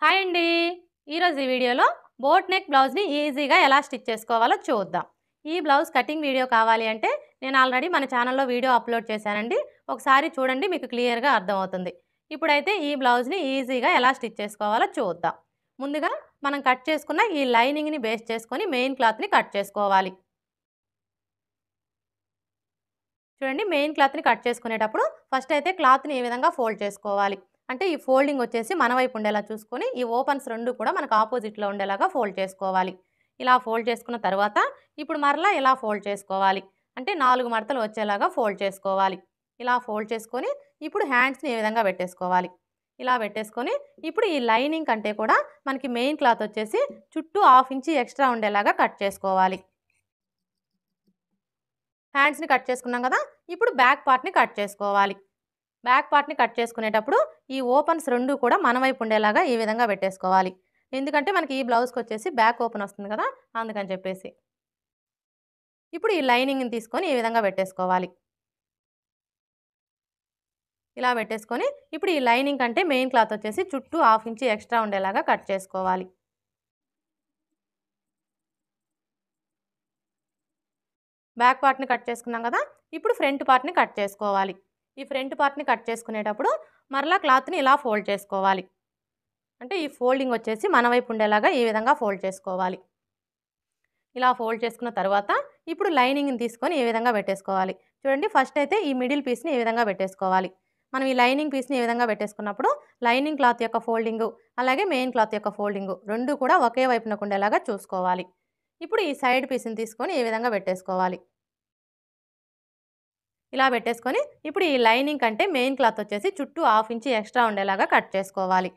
Hi అండి. ఈరోజు ఈ వీడియోలో బోట్ నెక్ బ్లౌజ్ని ఈజీగా ఎలా స్టిచ్ చేసుకోవాలో చూద్దాం. ఈ బ్లౌజ్ కటింగ్ వీడియో కావాలి అంటే నేను ఆల్రెడీ మన ఛానల్లో వీడియో అప్లోడ్ చేశానండి. ఒకసారి చూడండి, మీకు క్లియర్గా అర్థమవుతుంది. ఇప్పుడైతే ఈ బ్లౌజ్ని ఈజీగా ఎలా స్టిచ్ చేసుకోవాలో చూద్దాం. ముందుగా మనం కట్ చేసుకున్న ఈ లైనింగ్ని బేస్ చేసుకొని మెయిన్ క్లాత్ని కట్ చేసుకోవాలి. చూడండి, మెయిన్ క్లాత్ని కట్ చేసుకునేటప్పుడు ఫస్ట్ అయితే క్లాత్ని ఈ విధంగా ఫోల్డ్ చేసుకోవాలి. అంటే ఈ ఫోల్డింగ్ వచ్చేసి మన వైపు ఉండేలా చూసుకొని ఈ ఓపెన్స్ రెండు కూడా మనకు ఆపోజిట్లో ఉండేలాగా ఫోల్డ్ చేసుకోవాలి. ఇలా ఫోల్డ్ చేసుకున్న తర్వాత ఇప్పుడు మరలా ఇలా ఫోల్డ్ చేసుకోవాలి. అంటే 4 మడతలు వచ్చేలాగా ఫోల్డ్ చేసుకోవాలి. ఇలా ఫోల్డ్ చేసుకొని ఇప్పుడు హ్యాండ్స్ని ఈ విధంగా పెట్టేసుకోవాలి. ఇలా పెట్టేసుకొని ఇప్పుడు ఈ లైనింగ్ కంటే కూడా మనకి మెయిన్ క్లాత్ వచ్చేసి చుట్టూ 1/2 ఇంచ్ ఎక్స్ట్రా ఉండేలాగా కట్ చేసుకోవాలి. హ్యాండ్స్ని కట్ చేసుకున్నాం కదా, ఇప్పుడు బ్యాక్ పార్ట్ని కట్ చేసుకోవాలి. బ్యాక్ పార్ట్ని కట్ చేసుకునేటప్పుడు ఈ ఓపెన్స్ రెండు కూడా మన వైపు ఉండేలాగా ఈ విధంగా పెట్టేసుకోవాలి. ఎందుకంటే మనకి ఈ బ్లౌజ్కి వచ్చేసి బ్యాక్ ఓపెన్ వస్తుంది కదా, అందుకని చెప్పేసి. ఇప్పుడు ఈ లైనింగ్ని తీసుకొని ఈ విధంగా పెట్టేసుకోవాలి. ఇలా పెట్టేసుకొని ఇప్పుడు ఈ లైనింగ్ కంటే మెయిన్ క్లాత్ వచ్చేసి చుట్టూ 1/2 ఇంచ్ ఎక్స్ట్రా ఉండేలాగా కట్ చేసుకోవాలి. బ్యాక్ పార్ట్ని కట్ చేసుకున్నాం కదా, ఇప్పుడు ఫ్రంట్ పార్ట్ని కట్ చేసుకోవాలి. ఈ ఫ్రంట్ పార్ట్ని కట్ చేసుకునేటప్పుడు మరలా క్లాత్ని ఇలా ఫోల్డ్ చేసుకోవాలి. అంటే ఈ ఫోల్డింగ్ వచ్చేసి మన వైపు ఉండేలాగా ఈ విధంగా ఫోల్డ్ చేసుకోవాలి. ఇలా ఫోల్డ్ చేసుకున్న తర్వాత ఇప్పుడు లైనింగ్ని తీసుకొని ఈ విధంగా పెట్టేసుకోవాలి. చూడండి, ఫస్ట్ అయితే ఈ మిడిల్ పీస్ని ఈ విధంగా పెట్టేసుకోవాలి. మనం ఈ లైనింగ్ పీస్ని ఈ విధంగా పెట్టేసుకున్నప్పుడు లైనింగ్ క్లాత్ యొక్క ఫోల్డింగు అలాగే మెయిన్ క్లాత్ యొక్క ఫోల్డింగు రెండు కూడా ఒకే వైపునకు ఉండేలాగా చూసుకోవాలి. ఇప్పుడు ఈ సైడ్ పీస్ని తీసుకొని ఈ విధంగా పెట్టేసుకోవాలి. ఇలా పెట్టేసుకొని ఇప్పుడు ఈ లైనింగ్ కంటే మెయిన్ క్లాత్ వచ్చేసి చుట్టూ 1/2 ఇంచ్ ఎక్స్ట్రా ఉండేలాగా కట్ చేసుకోవాలి.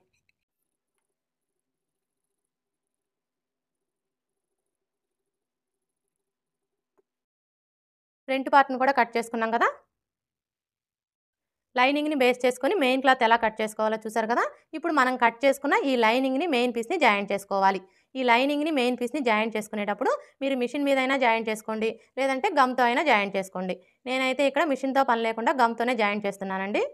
ఫ్రంట్ పార్ట్ని కూడా కట్ చేసుకున్నాం కదా, లైనింగ్ని బేస్ చేసుకొని మెయిన్ క్లాత్ ఎలా కట్ చేసుకోవాలో చూసారు కదా. ఇప్పుడు మనం కట్ చేసుకున్న ఈ లైనింగ్ని మెయిన్ పీస్ని జాయింట్ చేసుకోవాలి. ఈ లైనింగ్ని మెయిన్ పీస్ని జాయింట్ చేసుకునేటప్పుడు మీరు మిషన్ మీద అయినా జాయింట్ చేసుకోండి, లేదంటే గమ్తో అయినా జాయింట్ చేసుకోండి. నేనైతే ఇక్కడ మిషన్తో పని లేకుండా గమ్తోనే జాయింట్ చేస్తున్నానండి.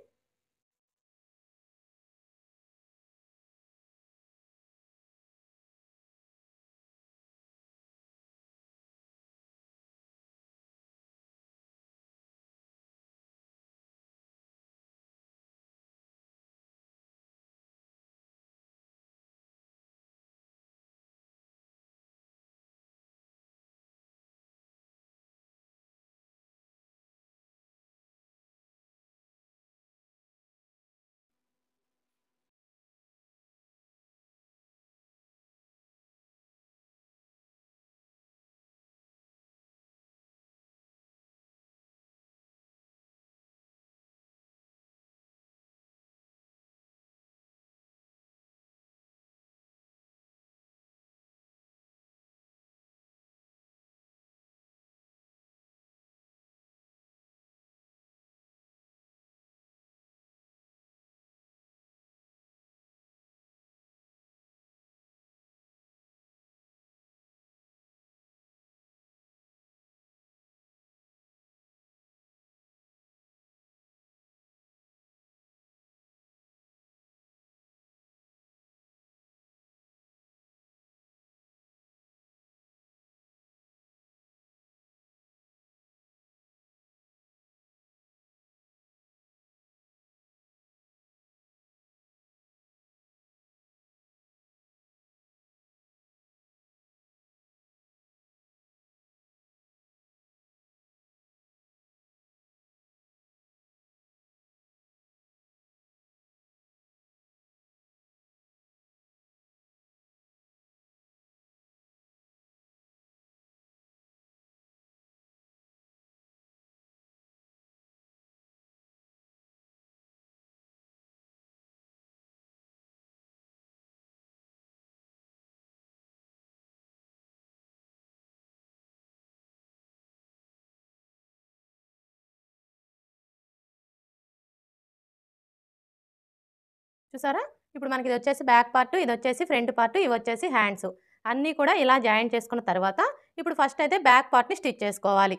చూసారా, ఇప్పుడు మనకి ఇది వచ్చేసి బ్యాక్ పార్ట్, ఇది వచ్చేసి ఫ్రంట్ పార్ట్, ఇవి వచ్చేసి హ్యాండ్స్ అన్నీ కూడా ఇలా జాయింట్ చేసుకున్న తర్వాత ఇప్పుడు ఫస్ట్ అయితే బ్యాక్ పార్ట్ని స్టిచ్ చేసుకోవాలి.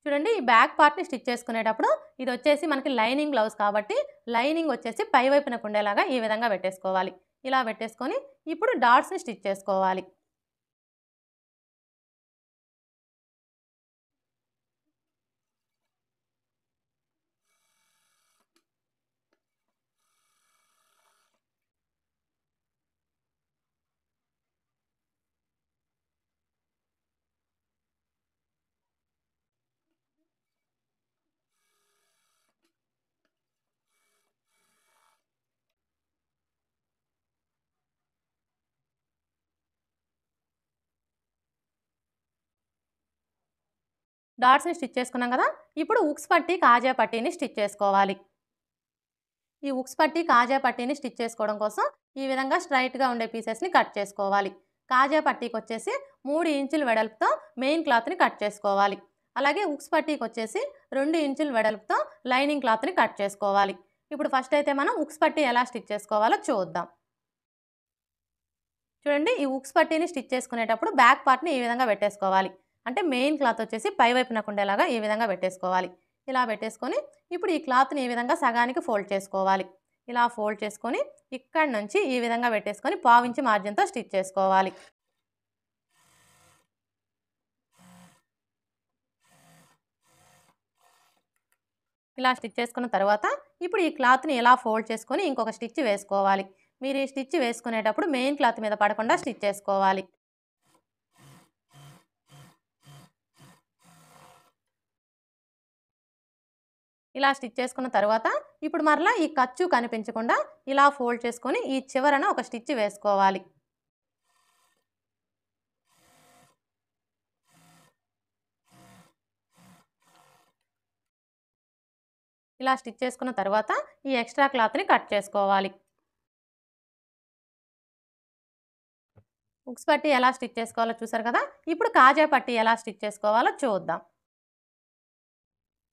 చూడండి, ఈ బ్యాక్ పార్ట్ని స్టిచ్ చేసుకునేటప్పుడు ఇది వచ్చేసి మనకి లైనింగ్ బ్లౌజ్ కాబట్టి లైనింగ్ వచ్చేసి పై వైపునకు ఉండేలాగా ఈ విధంగా పెట్టేసుకోవాలి. ఇలా పెట్టేసుకొని ఇప్పుడు డాట్స్ని స్టిచ్ చేసుకోవాలి. డాట్స్ని స్టిచ్ చేసుకున్నాం కదా, ఇప్పుడు ఉక్స్ పట్టి కాజా పట్టీని స్టిచ్ చేసుకోవాలి. ఈ ఉక్స్ పట్టి కాజా పట్టీని స్టిచ్ చేసుకోవడం కోసం ఈ విధంగా స్ట్రైట్గా ఉండే పీసెస్ని కట్ చేసుకోవాలి. కాజా పట్టీకి వచ్చేసి 3 ఇంచుల వెడల్పుతో మెయిన్ క్లాత్ని కట్ చేసుకోవాలి. అలాగే ఉక్స్ పట్టీకి వచ్చేసి 2 ఇంచుల వెడల్పుతో లైనింగ్ క్లాత్ని కట్ చేసుకోవాలి. ఇప్పుడు ఫస్ట్ అయితే మనం ఉక్స్ పట్టీ ఎలా స్టిచ్ చేసుకోవాలో చూద్దాం. చూడండి, ఈ ఉక్స్ పట్టీని స్టిచ్ చేసుకునేటప్పుడు బ్యాక్ పార్ట్ని ఈ విధంగా పెట్టేసుకోవాలి. అంటే మెయిన్ క్లాత్ వచ్చేసి పై వైపునకు ఉండేలాగా ఈ విధంగా పెట్టేసుకోవాలి. ఇలా పెట్టేసుకొని ఇప్పుడు ఈ క్లాత్ని ఈ విధంగా సగానికి ఫోల్డ్ చేసుకోవాలి. ఇలా ఫోల్డ్ చేసుకొని ఇక్కడ నుంచి ఈ విధంగా పెట్టేసుకొని పావించి మార్జిన్తో స్టిచ్ చేసుకోవాలి. ఇలా స్టిచ్ చేసుకున్న తర్వాత ఇప్పుడు ఈ క్లాత్ని ఇలా ఫోల్డ్ చేసుకొని ఇంకొక స్టిచ్ వేసుకోవాలి. మీరు ఈ స్టిచ్ వేసుకునేటప్పుడు మెయిన్ క్లాత్ మీద పడకుండా స్టిచ్ చేసుకోవాలి. ఇలా స్టిచ్ చేసుకున్న తర్వాత ఇప్పుడు మరలా ఈ ఖర్చు కనిపించకుండా ఇలా ఫోల్డ్ చేసుకొని ఈ చివరన ఒక స్టిచ్ వేసుకోవాలి. ఇలా స్టిచ్ చేసుకున్న తర్వాత ఈ ఎక్స్ట్రా క్లాత్ని కట్ చేసుకోవాలి. ఉక్స్ పట్టి ఎలా స్టిచ్ చేసుకోవాలో చూసారు కదా, ఇప్పుడు కాజా పట్టి ఎలా స్టిచ్ చేసుకోవాలో చూద్దాం.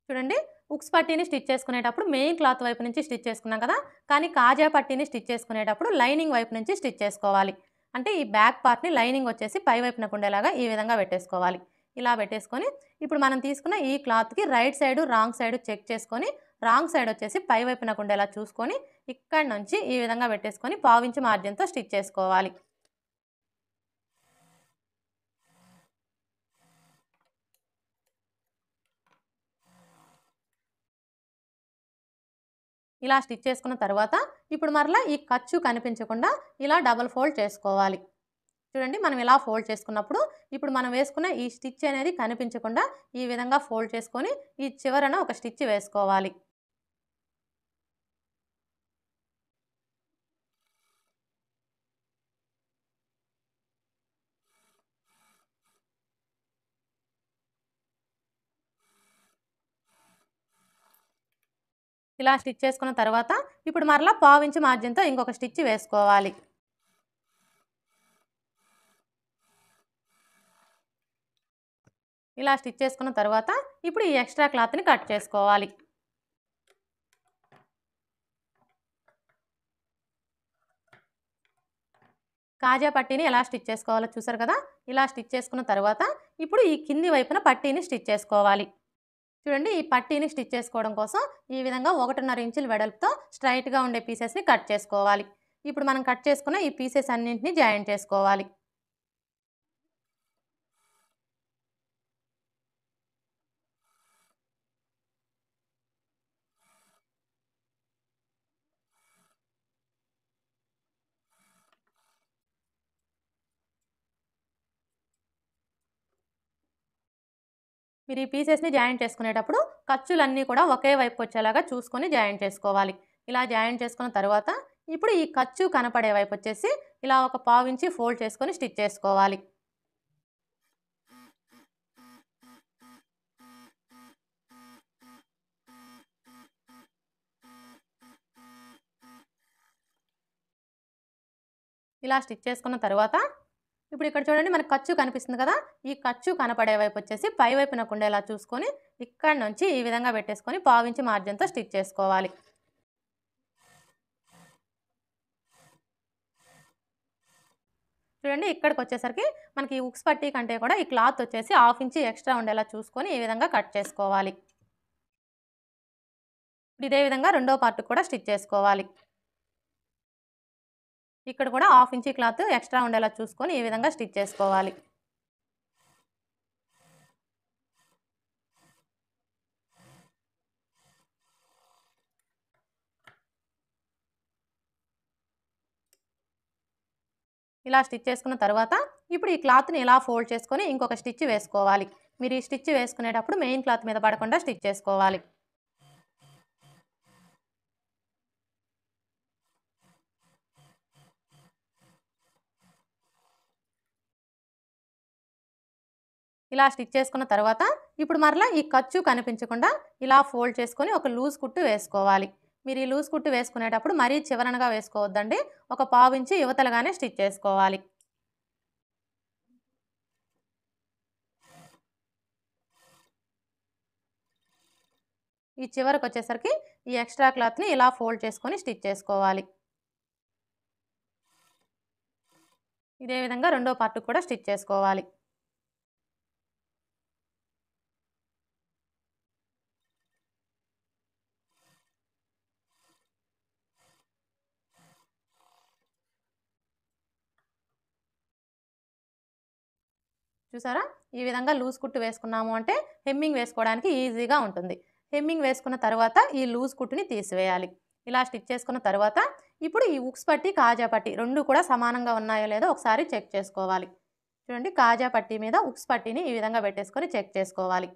చూడండి, ఉక్స్ పట్టీని స్టిచ్ చేసుకునేటప్పుడు మెయిన్ క్లాత్ వైపు నుంచి స్టిచ్ చేసుకున్నాం కదా, కానీ కాజా పట్టీని స్టిచ్ చేసుకునేటప్పుడు లైనింగ్ వైపు నుంచి స్టిచ్ చేసుకోవాలి. అంటే ఈ బ్యాక్ పార్ట్ని లైనింగ్ వచ్చేసి పై వైపునకు ఉండేలాగా ఈ విధంగా పెట్టేసుకోవాలి. ఇలా పెట్టేసుకొని ఇప్పుడు మనం తీసుకున్న ఈ క్లాత్కి right side wrong side check చేసుకొని రాంగ్ సైడ్ వచ్చేసి పై వైపునకు ఉండేలా చూసుకొని ఇక్కడ నుంచి ఈ విధంగా పెట్టేసుకొని పావించి మార్జిన్తో స్టిచ్ చేసుకోవాలి. ఇలా స్టిచ్ చేసుకున్న తర్వాత ఇప్పుడు మరలా ఈ ఖర్చు కనిపించకుండా ఇలా డబుల్ ఫోల్డ్ చేసుకోవాలి. చూడండి, మనం ఇలా ఫోల్డ్ చేసుకున్నప్పుడు ఇప్పుడు మనం వేసుకున్న ఈ స్టిచ్ అనేది కనిపించకుండా ఈ విధంగా ఫోల్డ్ చేసుకొని ఈ చివరన ఒక స్టిచ్ వేసుకోవాలి. ఇలా స్టిచ్ చేసుకున్న తర్వాత ఇప్పుడు మరలా పావించి మార్జిన్తో ఇంకొక స్టిచ్ వేసుకోవాలి. ఇలా స్టిచ్ చేసుకున్న తర్వాత ఇప్పుడు ఈ ఎక్స్ట్రా క్లాత్ని కట్ చేసుకోవాలి. కాజా పట్టీని ఎలా స్టిచ్ చేసుకోవాలో చూసారు కదా, ఇలా స్టిచ్ చేసుకున్న తర్వాత ఇప్పుడు ఈ కింది వైపున పట్టీని స్టిచ్ చేసుకోవాలి. చూడండి, ఈ పట్టీని స్టిచ్ చేసుకోవడం కోసం ఈ విధంగా 1.5 ఇంచుల వెడల్పుతో స్ట్రైట్గా ఉండే పీసెస్ని కట్ చేసుకోవాలి. ఇప్పుడు మనం కట్ చేసుకున్న ఈ పీసెస్ అన్నింటినీ జాయిన్ చేసుకోవాలి. మీరు ఈ పీసెస్ని జాయిన్ చేసుకునేటప్పుడు ఖర్చులన్నీ కూడా ఒకే వైపు వచ్చేలాగా చూసుకొని జాయిన్ చేసుకోవాలి. ఇలా జాయిన్ చేసుకున్న తర్వాత ఇప్పుడు ఈ ఖర్చు కనపడే వైపు వచ్చేసి ఇలా ఒక పావించి ఫోల్డ్ చేసుకొని స్టిచ్ చేసుకోవాలి. ఇలా స్టిచ్ చేసుకున్న తర్వాత ఇప్పుడు ఇక్కడ చూడండి, మనకు ఖర్చు కనిపిస్తుంది కదా, ఈ ఖర్చు కనపడే వైపు వచ్చేసి పై వైపునకు ఉండేలా చూసుకొని ఇక్కడ నుంచి ఈ విధంగా పెట్టేసుకొని పావించి మార్జిన్తో స్టిచ్ చేసుకోవాలి. చూడండి, ఇక్కడికి వచ్చేసరికి మనకి ఈ ఉక్స్ పట్టీ కంటే కూడా ఈ క్లాత్ వచ్చేసి 1/2 ఇంచ్ ఎక్స్ట్రా ఉండేలా చూసుకొని ఈ విధంగా కట్ చేసుకోవాలి. ఇదే విధంగా రెండో పార్ట్ కూడా స్టిచ్ చేసుకోవాలి. ఇక్కడ కూడా హాఫ్ ఇంచీ క్లాత్ ఎక్స్ట్రా ఉండేలా చూసుకొని ఈ విధంగా స్టిచ్ చేసుకోవాలి. ఇలా స్టిచ్ చేసుకున్న తర్వాత ఇప్పుడు ఈ క్లాత్ని ఇలా ఫోల్డ్ చేసుకొని ఇంకొక స్టిచ్ వేసుకోవాలి. మీరు ఈ స్టిచ్ వేసుకునేటప్పుడు మెయిన్ క్లాత్ మీద పడకుండా స్టిచ్ చేసుకోవాలి. ఇలా స్టిచ్ చేసుకున్న తర్వాత ఇప్పుడు మరలా ఈ ఖర్చు కనిపించకుండా ఇలా ఫోల్డ్ చేసుకొని ఒక లూజ్ కుట్టు వేసుకోవాలి. మీరు ఈ లూజ్ కుట్టు వేసుకునేటప్పుడు మరీ చివరనగా వేసుకోవద్దండి. ఒక పావు ఇంచు యువతలుగానే స్టిచ్ చేసుకోవాలి. ఈ చివరికి వచ్చేసరికి ఈ ఎక్స్ట్రా క్లాత్ని ఇలా ఫోల్డ్ చేసుకొని స్టిచ్ చేసుకోవాలి. ఇదే విధంగా రెండో పార్ట్ కూడా స్టిచ్ చేసుకోవాలి. చూసారా, ఈ విధంగా లూజ్ కుట్టు వేసుకున్నాము అంటే హెమ్మింగ్ వేసుకోవడానికి ఈజీగా ఉంటుంది. హెమ్మింగ్ వేసుకున్న తర్వాత ఈ లూజ్ కుట్టుని తీసివేయాలి. ఇలా స్టిచ్ చేసుకున్న తర్వాత ఇప్పుడు ఈ ఉక్స్ పట్టి కాజా పట్టి రెండు కూడా సమానంగా ఉన్నాయో లేదో ఒకసారి చెక్ చేసుకోవాలి. చూడండి, కాజా పట్టి మీద ఉక్స్ పట్టీని ఈ విధంగా పెట్టేసుకొని చెక్ చేసుకోవాలి.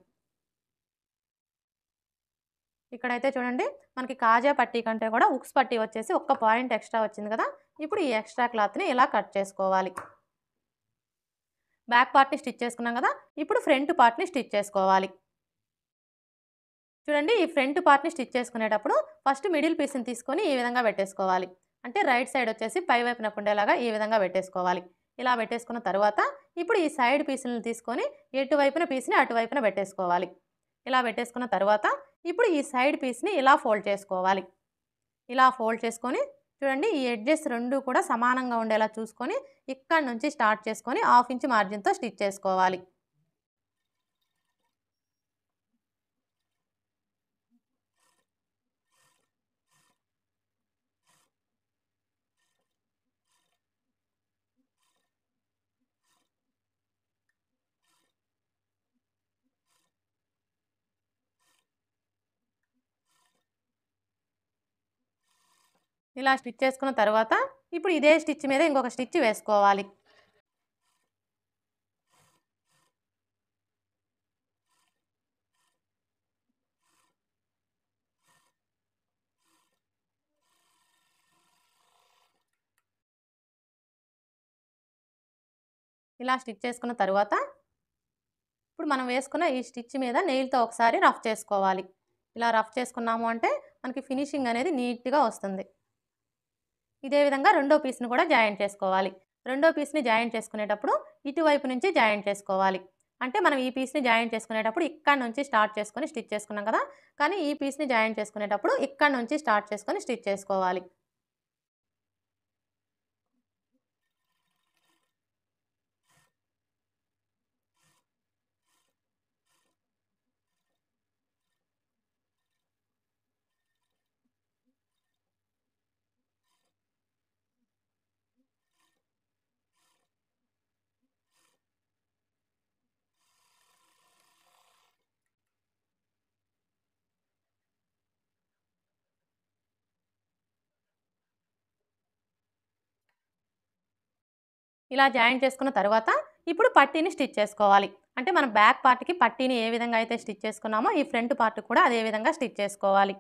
ఇక్కడైతే చూడండి, మనకి కాజా పట్టీ కంటే కూడా ఉక్స్ పట్టీ వచ్చేసి ఒక్క పాయింట్ ఎక్స్ట్రా వచ్చింది కదా. ఇప్పుడు ఈ ఎక్స్ట్రా క్లాత్ని ఇలా కట్ చేసుకోవాలి. బ్యాక్ పార్ట్ని స్టిచ్ చేసుకున్నాం కదా. ఇప్పుడు ఫ్రంట్ పార్ట్ని స్టిచ్ చేసుకోవాలి. చూడండి, ఈ ఫ్రంట్ పార్ట్ని స్టిచ్ చేసుకునేటప్పుడు ఫస్ట్ మిడిల్ పీస్ని తీసుకొని ఈ విధంగా పెట్టేసుకోవాలి. అంటే రైట్ సైడ్ వచ్చేసి పై వైపునకు ఉండేలాగా ఈ విధంగా పెట్టేసుకోవాలి. ఇలా పెట్టేసుకున్న తర్వాత ఇప్పుడు ఈ సైడ్ పీసులను తీసుకొని ఎటువైపున పీస్ని అటువైపున పెట్టేసుకోవాలి. ఇలా పెట్టేసుకున్న తర్వాత ఇప్పుడు ఈ సైడ్ పీస్ని ఇలా ఫోల్డ్ చేసుకోవాలి. ఇలా ఫోల్డ్ చేసుకొని చూడండి, ఈ ఎడ్జెస్ రెండు కూడా సమానంగా ఉండేలా చూసుకొని ఇక్కడ నుంచి స్టార్ట్ చేసుకొని హాఫ్ ఇంచ్ మార్జిన్తో స్టిచ్ చేసుకోవాలి. ఇలా స్టిచ్ చేసుకున్న తర్వాత ఇప్పుడు ఇదే స్టిచ్ మీద ఇంకొక స్టిచ్ వేసుకోవాలి. ఇలా స్టిచ్ చేసుకున్న తర్వాత ఇప్పుడు మనం వేసుకున్న ఈ స్టిచ్ మీద నెయిల్తో ఒకసారి రఫ్ చేసుకోవాలి. ఇలా రఫ్ చేసుకున్నాము అంటే మనకి ఫినిషింగ్ అనేది నీట్గా వస్తుంది. ఇదే విధంగా రెండో పీస్ని కూడా జాయింట్ చేసుకోవాలి. రెండో పీస్ని జాయింట్ చేసుకునేటప్పుడు ఇటువైపు నుంచి జాయింట్ చేసుకోవాలి. అంటే మనం ఈ పీస్ని జాయింట్ చేసుకునేటప్పుడు ఇక్కడ నుంచి స్టార్ట్ చేసుకొని స్టిచ్ చేసుకున్నాం కదా. కానీ ఈ పీస్ని జాయింట్ చేసుకునేటప్పుడు ఇక్కడ నుంచి స్టార్ట్ చేసుకొని స్టిచ్ చేసుకోవాలి. ఇలా జాయింట్ చేసుకున్న తర్వాత ఇప్పుడు పట్టీని స్టిచ్ చేసుకోవాలి. అంటే మనం బ్యాక్ పార్ట్కి పట్టీని ఏ విధంగా అయితే స్టిచ్ చేసుకున్నామో ఈ ఫ్రంట్ పార్ట్ కూడా అదే విధంగా స్టిచ్ చేసుకోవాలి.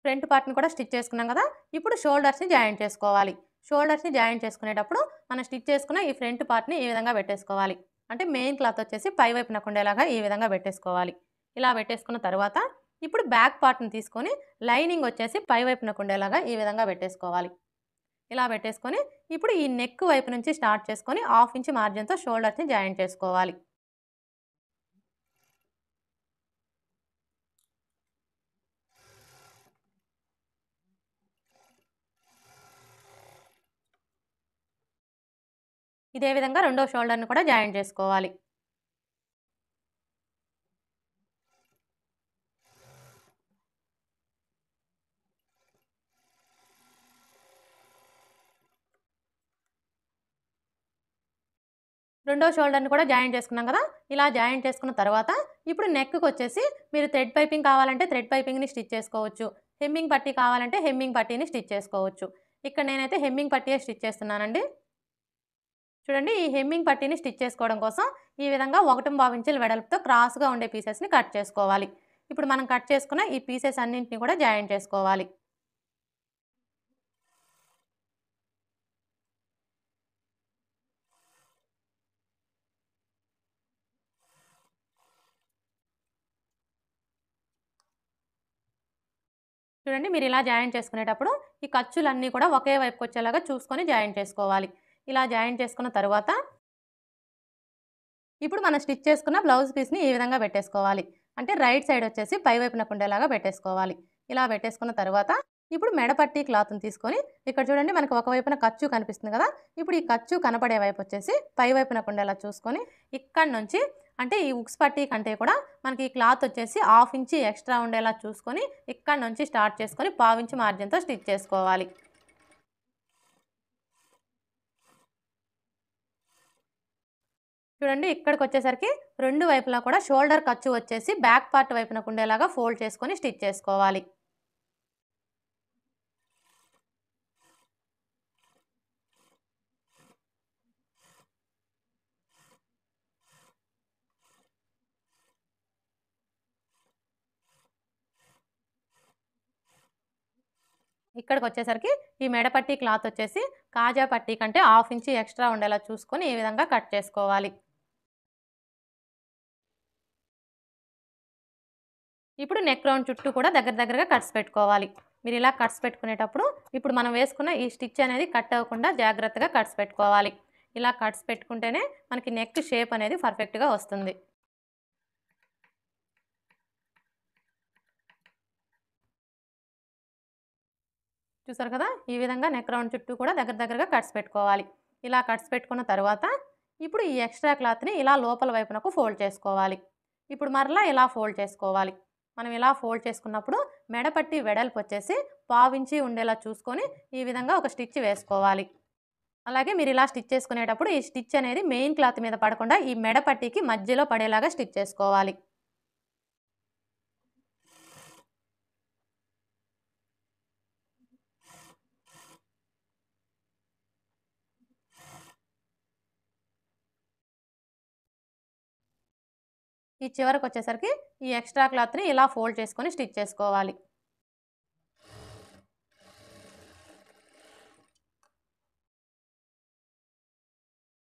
ఫ్రంట్ పార్ట్ని కూడా స్టిచ్ చేసుకున్నాం కదా. ఇప్పుడు షోల్డర్స్ని జాయింట్ చేసుకోవాలి. షోల్డర్స్ని జాయింట్ చేసుకునేటప్పుడు మనం స్టిచ్ చేసుకున్న ఈ ఫ్రంట్ పార్ట్ని ఈ విధంగా పెట్టేసుకోవాలి. అంటే మెయిన్ క్లాత్ వచ్చేసి పై వైపునకు ఉండేలాగా ఈ విధంగా పెట్టేసుకోవాలి. ఇలా పెట్టేసుకున్న తర్వాత ఇప్పుడు బ్యాక్ పార్ట్ని తీసుకొని లైనింగ్ వచ్చేసి పై వైపునకు ఉండేలాగా ఈ విధంగా పెట్టేసుకోవాలి. ఇలా పెట్టేసుకొని ఇప్పుడు ఈ నెక్ వైపు నుంచి స్టార్ట్ చేసుకొని 1/2 ఇంచ్ మార్జిన్తో షోల్డర్స్ని జాయింట్ చేసుకోవాలి. ఇదే విధంగా రెండో షోల్డర్ని కూడా జాయింట్ చేసుకోవాలి. రెండో షోల్డర్ని కూడా జాయింట్ చేసుకున్నాం కదా. ఇలా జాయింట్ చేసుకున్న తర్వాత ఇప్పుడు నెక్కి వచ్చేసి మీరు థ్రెడ్ పైపింగ్ కావాలంటే థ్రెడ్ పైపింగ్ని స్టిచ్ చేసుకోవచ్చు. హెమ్మింగ్ పట్టీ కావాలంటే హెమ్మింగ్ పట్టీని స్టిచ్ చేసుకోవచ్చు. ఇక్కడ నేనైతే హెమ్మింగ్ పట్టీయే స్టిచ్ చేస్తున్నానండి. చూడండి, ఈ హెమ్మింగ్ పట్టీని స్టిచ్ చేసుకోవడం కోసం ఈ విధంగా 1.25 ఇంచుల వెడల్పుతో క్రాస్గా ఉండే పీసెస్ని కట్ చేసుకోవాలి. ఇప్పుడు మనం కట్ చేసుకున్న ఈ పీసెస్ అన్నింటినీ కూడా జాయింట్ చేసుకోవాలి. చూడండి, మీరు ఇలా జాయింట్ చేసుకునేటప్పుడు ఈ ఖర్చులన్నీ కూడా ఒకే వైపుకి వచ్చేలాగా చూసుకొని జాయింట్ చేసుకోవాలి. ఇలా జాయింట్ చేసుకున్న తర్వాత ఇప్పుడు మనం స్టిచ్ చేసుకున్న బ్లౌజ్ పీస్ని ఈ విధంగా పెట్టేసుకోవాలి. అంటే రైట్ సైడ్ వచ్చేసి పై వైపునకు ఉండేలాగా పెట్టేసుకోవాలి. ఇలా పెట్టేసుకున్న తర్వాత ఇప్పుడు మెడపట్టి క్లాత్ని తీసుకొని ఇక్కడ చూడండి, మనకు ఒకవైపున ఖర్చు కనిపిస్తుంది కదా. ఇప్పుడు ఈ ఖర్చు కనపడే వైపు వచ్చేసి పై వైపునకు ఉండేలా చూసుకొని ఇక్కడ నుంచి అంటే ఈ ఉక్స్ పట్టీ కంటే కూడా మనకి ఈ క్లాత్ వచ్చేసి 1/2 ఇంచ్ ఎక్స్ట్రా ఉండేలా చూసుకొని ఇక్కడ నుంచి స్టార్ట్ చేసుకొని 1/4 ఇంచ్ మార్జిన్తో స్టిచ్ చేసుకోవాలి. చూడండి, ఇక్కడికి వచ్చేసరికి రెండు వైపులా కూడా షోల్డర్ ఖర్చు వచ్చేసి బ్యాక్ పార్ట్ వైపునకు ఉండేలాగా ఫోల్డ్ చేసుకొని స్టిచ్ చేసుకోవాలి. ఇక్కడికి వచ్చేసరికి ఈ మెడపట్టి క్లాత్ వచ్చేసి కాజా పట్టీ కంటే 1/2 ఇంచ్ ఎక్స్ట్రా ఉండేలా చూసుకొని ఈ విధంగా కట్ చేసుకోవాలి. ఇప్పుడు నెక్ రౌండ్ చుట్టూ కూడా దగ్గరగా కట్స్ పెట్టుకోవాలి. మీరు ఇలా కట్స్ పెట్టుకునేటప్పుడు ఇప్పుడు మనం వేసుకున్న ఈ స్టిచ్ అనేది కట్ అవ్వకుండా జాగ్రత్తగా కట్స్ పెట్టుకోవాలి. ఇలా కట్స్ పెట్టుకుంటేనే మనకి నెక్ షేప్ అనేది పర్ఫెక్ట్గా వస్తుంది. చూసారు కదా, ఈ విధంగా నెక్ రౌండ్ చుట్టూ కూడా దగ్గరగా కట్స్ పెట్టుకోవాలి. ఇలా కట్స్ పెట్టుకున్న తర్వాత ఇప్పుడు ఈ ఎక్స్ట్రా క్లాత్ని ఇలా లోపల వైపునకు ఫోల్డ్ చేసుకోవాలి. ఇప్పుడు మరలా ఇలా ఫోల్డ్ చేసుకోవాలి. మనం ఇలా ఫోల్డ్ చేసుకున్నప్పుడు మెడపట్టి వెడల్పు వచ్చేసి 1/4 ఇంచ్ ఉండేలా చూసుకొని ఈ విధంగా ఒక స్టిచ్ వేసుకోవాలి. అలాగే మీరు ఇలా స్టిచ్ చేసుకునేటప్పుడు ఈ స్టిచ్ అనేది మెయిన్ క్లాత్ మీద పడకుండా ఈ మెడపట్టికి మధ్యలో పడేలాగా స్టిచ్ చేసుకోవాలి. ఈ చివరకు వచ్చేసరికి ఈ ఎక్స్ట్రా క్లాత్ని ఇలా ఫోల్డ్ చేసుకొని స్టిచ్ చేసుకోవాలి.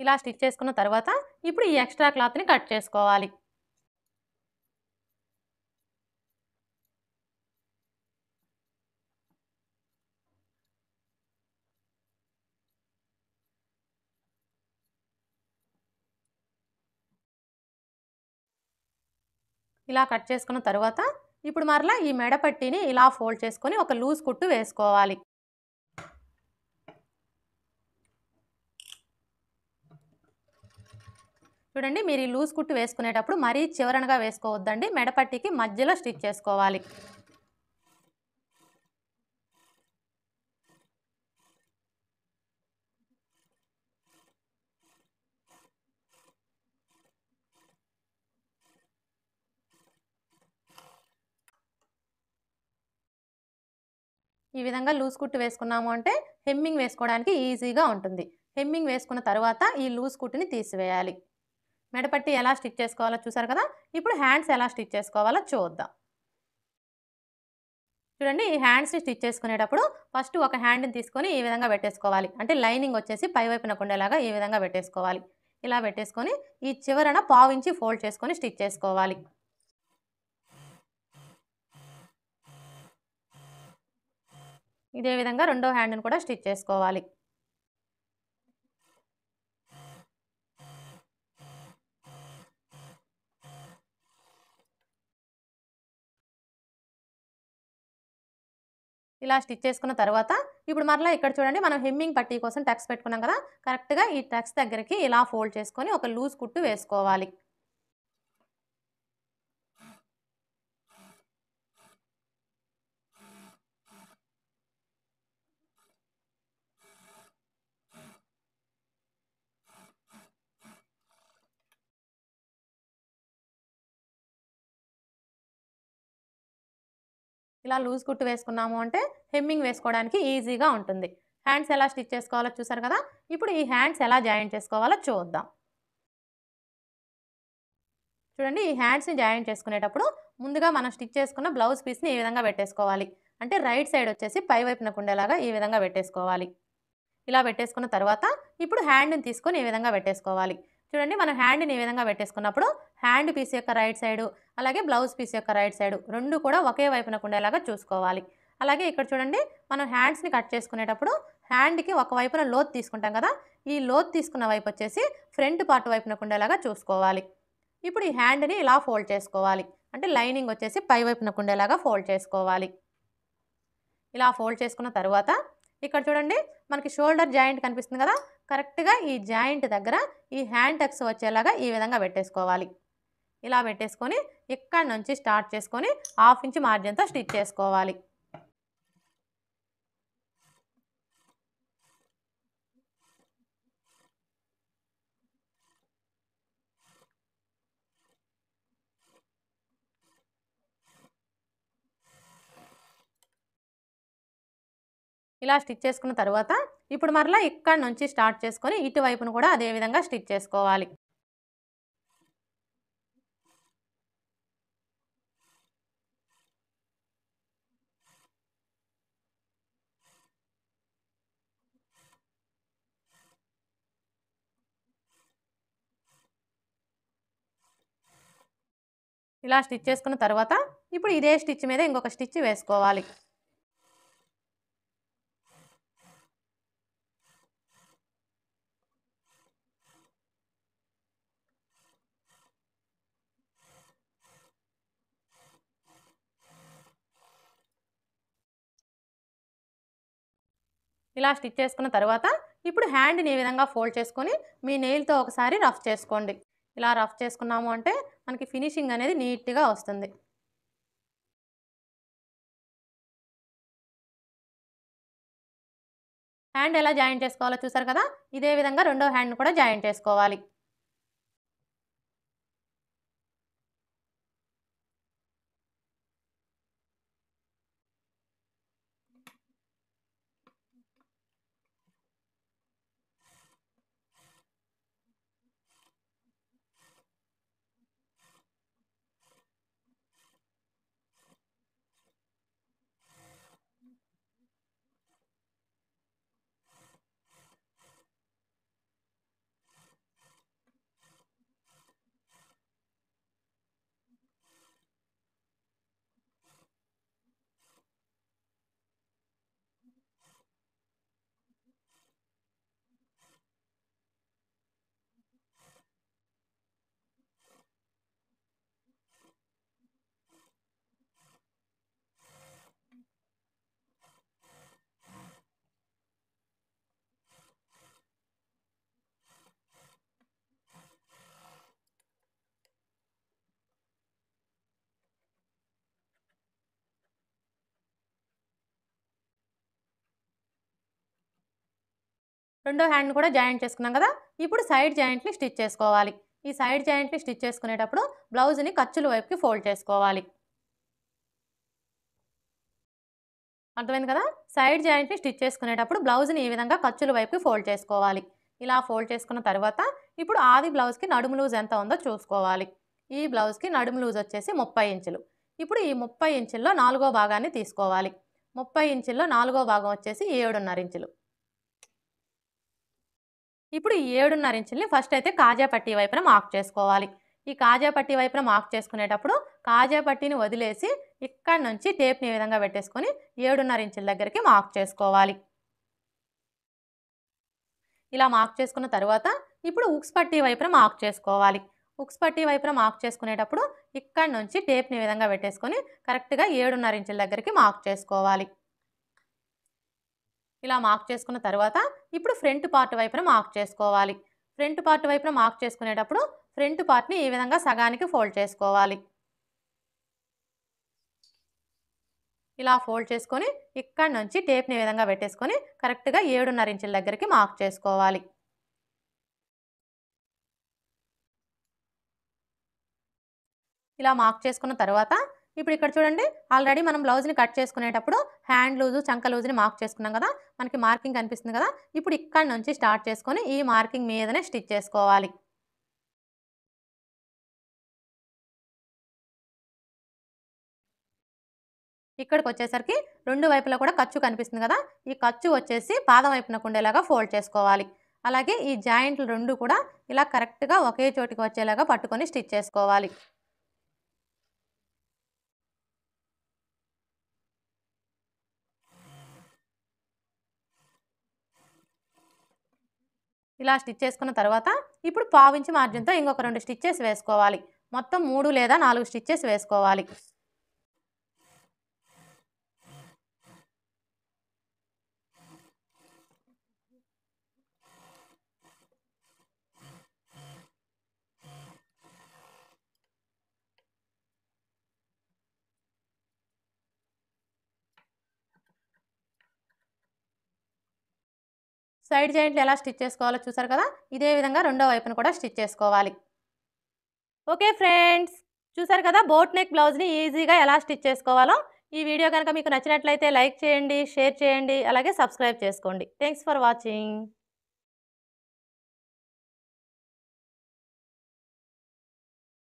ఇలా స్టిచ్ చేసుకున్న తర్వాత ఇప్పుడు ఈ ఎక్స్ట్రా క్లాత్ని కట్ చేసుకోవాలి. ఇలా కట్ చేసుకున్న తర్వాత ఇప్పుడు మరలా ఈ మెడపట్టిని ఇలా ఫోల్డ్ చేసుకొని ఒక లూజ్ కుట్టు వేసుకోవాలి. చూడండి, మీరు ఈ లూజ్ కుట్టు వేసుకునేటప్పుడు మరీ చివరనగా వేసుకోవద్దండి. మెడపట్టికి మధ్యలో స్టిచ్ చేసుకోవాలి. ఈ విధంగా లూజ్ కుట్టు వేసుకున్నాము అంటే హెమ్మింగ్ వేసుకోవడానికి ఈజీగా ఉంటుంది. హెమ్మింగ్ వేసుకున్న తర్వాత ఈ లూజ్ కుట్టుని తీసివేయాలి. మెడపట్టి ఎలా స్టిచ్ చేసుకోవాలో చూసారు కదా. ఇప్పుడు హ్యాండ్స్ ఎలా స్టిచ్ చేసుకోవాలో చూద్దాం. చూడండి ఈ హ్యాండ్స్ని స్టిచ్ చేసుకునేటప్పుడు ఫస్ట్ ఒక హ్యాండ్ని తీసుకొని ఈ విధంగా పెట్టేసుకోవాలి. అంటే లైనింగ్ వచ్చేసి పై వైపున ఉండేలాగా ఈ విధంగా పెట్టేసుకోవాలి. ఇలా పెట్టేసుకొని ఈ చివరన పావించి ఫోల్డ్ చేసుకొని స్టిచ్ చేసుకోవాలి. ఇదే విధంగా రెండో హ్యాండ్ని కూడా స్టిచ్ చేసుకోవాలి. ఇలా స్టిచ్ చేసుకున్న తర్వాత ఇప్పుడు మరలా ఇక్కడ చూడండి మనం హెమ్మింగ్ పట్టీ కోసం టక్స్ పెట్టుకున్నాం కదా, కరెక్ట్గా ఈ టక్స్ దగ్గరికి ఇలా ఫోల్డ్ చేసుకొని ఒక లూజ్ కుట్టు వేసుకోవాలి. ఇలా లూజ్ కుట్టు వేసుకున్నాము అంటే హెమ్మింగ్ వేసుకోవడానికి ఈజీగా ఉంటుంది. హ్యాండ్స్ ఎలా స్టిచ్ చేసుకోవాలో చూసారు కదా, ఇప్పుడు ఈ హ్యాండ్స్ ఎలా జాయింట్ చేసుకోవాలో చూద్దాం. చూడండి ఈ హ్యాండ్స్ని జాయింట్ చేసుకునేటప్పుడు ముందుగా మనం స్టిచ్ చేసుకున్న బ్లౌజ్ పీస్ని ఈ విధంగా పెట్టేసుకోవాలి. అంటే రైట్ సైడ్ వచ్చేసి పై వైపున ఉండేలాగా ఈ విధంగా పెట్టేసుకోవాలి. ఇలా పెట్టేసుకున్న తర్వాత ఇప్పుడు హ్యాండ్ని తీసుకొని ఈ విధంగా పెట్టేసుకోవాలి. చూడండి మనం హ్యాండ్ని ఈ విధంగా పెట్టేసుకున్నప్పుడు హ్యాండ్ పీస్ యొక్క రైట్ సైడు అలాగే బ్లౌజ్ పీస్ యొక్క రైట్ సైడు రెండు కూడా ఒకే వైపున ఉండేలాగా చూసుకోవాలి. అలాగే ఇక్కడ చూడండి మనం హ్యాండ్స్ని కట్ చేసుకునేటప్పుడు హ్యాండ్కి ఒక వైపున లోత్ తీసుకుంటాం కదా, ఈ లోత్ తీసుకున్న వైపు వచ్చేసి ఫ్రంట్ పార్ట్ వైపున ఉండేలాగా చూసుకోవాలి. ఇప్పుడు ఈ హ్యాండ్ని ఇలా ఫోల్డ్ చేసుకోవాలి. అంటే లైనింగ్ వచ్చేసి పై వైపున ఉండేలాగా ఫోల్డ్ చేసుకోవాలి. ఇలా ఫోల్డ్ చేసుకున్న తర్వాత ఇక్కడ చూడండి మనకి షోల్డర్ జాయింట్ కనిపిస్తుంది కదా, కరెక్ట్గా ఈ జాయింట్ దగ్గర ఈ హ్యాండ్ టక్స్ వచ్చేలాగా ఈ విధంగా పెట్టేసుకోవాలి. ఇలా పెట్టేసుకొని ఇక్కడ నుంచి స్టార్ట్ చేసుకొని 1/2 ఇంచ్ మార్జిన్తో స్టిచ్ చేసుకోవాలి. ఇలా స్టిచ్ చేసుకున్న తర్వాత ఇప్పుడు మరలా ఇక్కడ నుంచి స్టార్ట్ చేసుకొని ఇటువైపును కూడా అదే విధంగా స్టిచ్ చేసుకోవాలి. ఇలా స్టిచ్ చేసుకున్న తర్వాత ఇప్పుడు ఇదే స్టిచ్ మీద ఇంకొక స్టిచ్ వేసుకోవాలి. ఇలా స్టిచ్ చేసుకున్న తర్వాత ఇప్పుడు హ్యాండ్ని ఈ విధంగా ఫోల్డ్ చేసుకొని మీ నెయిల్తో ఒకసారి రఫ్ చేసుకోండి. ఇలా రఫ్ చేసుకున్నాము అంటే మనకి ఫినిషింగ్ అనేది నీట్గా వస్తుంది. హ్యాండ్ ఎలా జాయింట్ చేసుకోవాలో చూసారు కదా, ఇదే విధంగా రెండో హ్యాండ్ని కూడా జాయింట్ చేసుకోవాలి. రెండో హ్యాండ్ని కూడా జాయింట్ చేసుకున్నాం కదా, ఇప్పుడు సైడ్ జాయింట్ని స్టిచ్ చేసుకోవాలి. ఈ సైడ్ జాయింట్ని స్టిచ్ చేసుకునేటప్పుడు బ్లౌజ్ని ఖర్చుల వైపుకి ఫోల్డ్ చేసుకోవాలి. అర్థమైంది కదా, సైడ్ జాయింట్ని స్టిచ్ చేసుకునేటప్పుడు బ్లౌజ్ని ఈ విధంగా ఖర్చుల వైపుకి ఫోల్డ్ చేసుకోవాలి. ఇలా ఫోల్డ్ చేసుకున్న తర్వాత ఇప్పుడు ఆది బ్లౌజ్కి నడుము లూజ్ ఎంత ఉందో చూసుకోవాలి. ఈ బ్లౌజ్కి నడుము లూజ్ వచ్చేసి 30 ఇంచులు. ఇప్పుడు ఈ 30 ఇంచుల్లో 4వ భాగాన్ని తీసుకోవాలి. 30 ఇంచుల్లో 4వ భాగం వచ్చేసి 7.5 ఇంచులు. ఇప్పుడు ఈ 7.5 ఇంచుల్ని ఫస్ట్ అయితే కాజా పట్టీ వైపున మార్క్ చేసుకోవాలి. ఈ కాజా పట్టీ వైపున మార్క్ చేసుకునేటప్పుడు కాజా పట్టీని వదిలేసి ఇక్కడ నుంచి టేప్ని ఈ విధంగా పెట్టేసుకొని 7.5 ఇంచుల దగ్గరికి మార్క్ చేసుకోవాలి. ఇలా మార్క్ చేసుకున్న తర్వాత ఇప్పుడు ఉక్స్ పట్టీ వైపున మార్క్ చేసుకోవాలి. ఉక్స్ పట్టీ వైపున మార్క్ చేసుకునేటప్పుడు ఇక్కడ నుంచి టేప్ని ఈ విధంగా పెట్టేసుకొని కరెక్ట్గా 7.5 ఇంచుల దగ్గరికి మార్క్ చేసుకోవాలి. ఇలా మార్క్ చేసుకున్న తర్వాత ఇప్పుడు ఫ్రంట్ పార్ట్ వైపున మార్క్ చేసుకోవాలి. ఫ్రంట్ పార్ట్ వైపున మార్క్ చేసుకునేటప్పుడు ఫ్రంట్ పార్ట్ని ఈ విధంగా సగానికి ఫోల్డ్ చేసుకోవాలి. ఇలా ఫోల్డ్ చేసుకొని ఇక్కడ నుంచి టేప్ని ఈ విధంగా పెట్టేసుకొని కరెక్ట్గా 7.5 ఇంచుల దగ్గరికి మార్క్ చేసుకోవాలి. ఇలా మార్క్ చేసుకున్న తర్వాత ఇప్పుడు ఇక్కడ చూడండి, ఆల్రెడీ మనం బ్లౌజ్ని కట్ చేసుకునేటప్పుడు హ్యాండ్ లూజు చంక లూజ్ని మార్క్ చేసుకున్నాం కదా, మనకి మార్కింగ్ కనిపిస్తుంది కదా. ఇప్పుడు ఇక్కడ నుంచి స్టార్ట్ చేసుకొని ఈ మార్కింగ్ మీదనే స్టిచ్ చేసుకోవాలి. ఇక్కడికి వచ్చేసరికి రెండు వైపులా కూడా ఖర్చు కనిపిస్తుంది కదా, ఈ ఖర్చు వచ్చేసి పాదం వైపునకు ఉండేలాగా ఫోల్డ్ చేసుకోవాలి. అలాగే ఈ జాయింట్లు రెండు కూడా ఇలా కరెక్ట్గా ఒకే చోటికి వచ్చేలాగా పట్టుకొని స్టిచ్ చేసుకోవాలి. ఇలా స్టిచ్ చేసుకున్న తర్వాత ఇప్పుడు పావించి మార్జిన్తో ఇంకొక 2 స్టిచ్చెస్ వేసుకోవాలి. మొత్తం 3 లేదా 4 స్టిచ్చెస్ వేసుకోవాలి. సైడ్ జాయింట్లు ఎలా స్టిచ్ చేసుకోవాలో చూసారు కదా, ఇదే విధంగా రెండో వైపును కూడా స్టిచ్ చేసుకోవాలి. ఓకే ఫ్రెండ్స్, చూసారు కదా బోట్ నెక్ బ్లౌజ్ని ఈజీగా ఎలా స్టిచ్ చేసుకోవాలో. ఈ వీడియో కనుక మీకు నచ్చినట్లయితే లైక్ చేయండి, షేర్ చేయండి, అలాగే సబ్స్క్రైబ్ చేసుకోండి. Thanks for watching.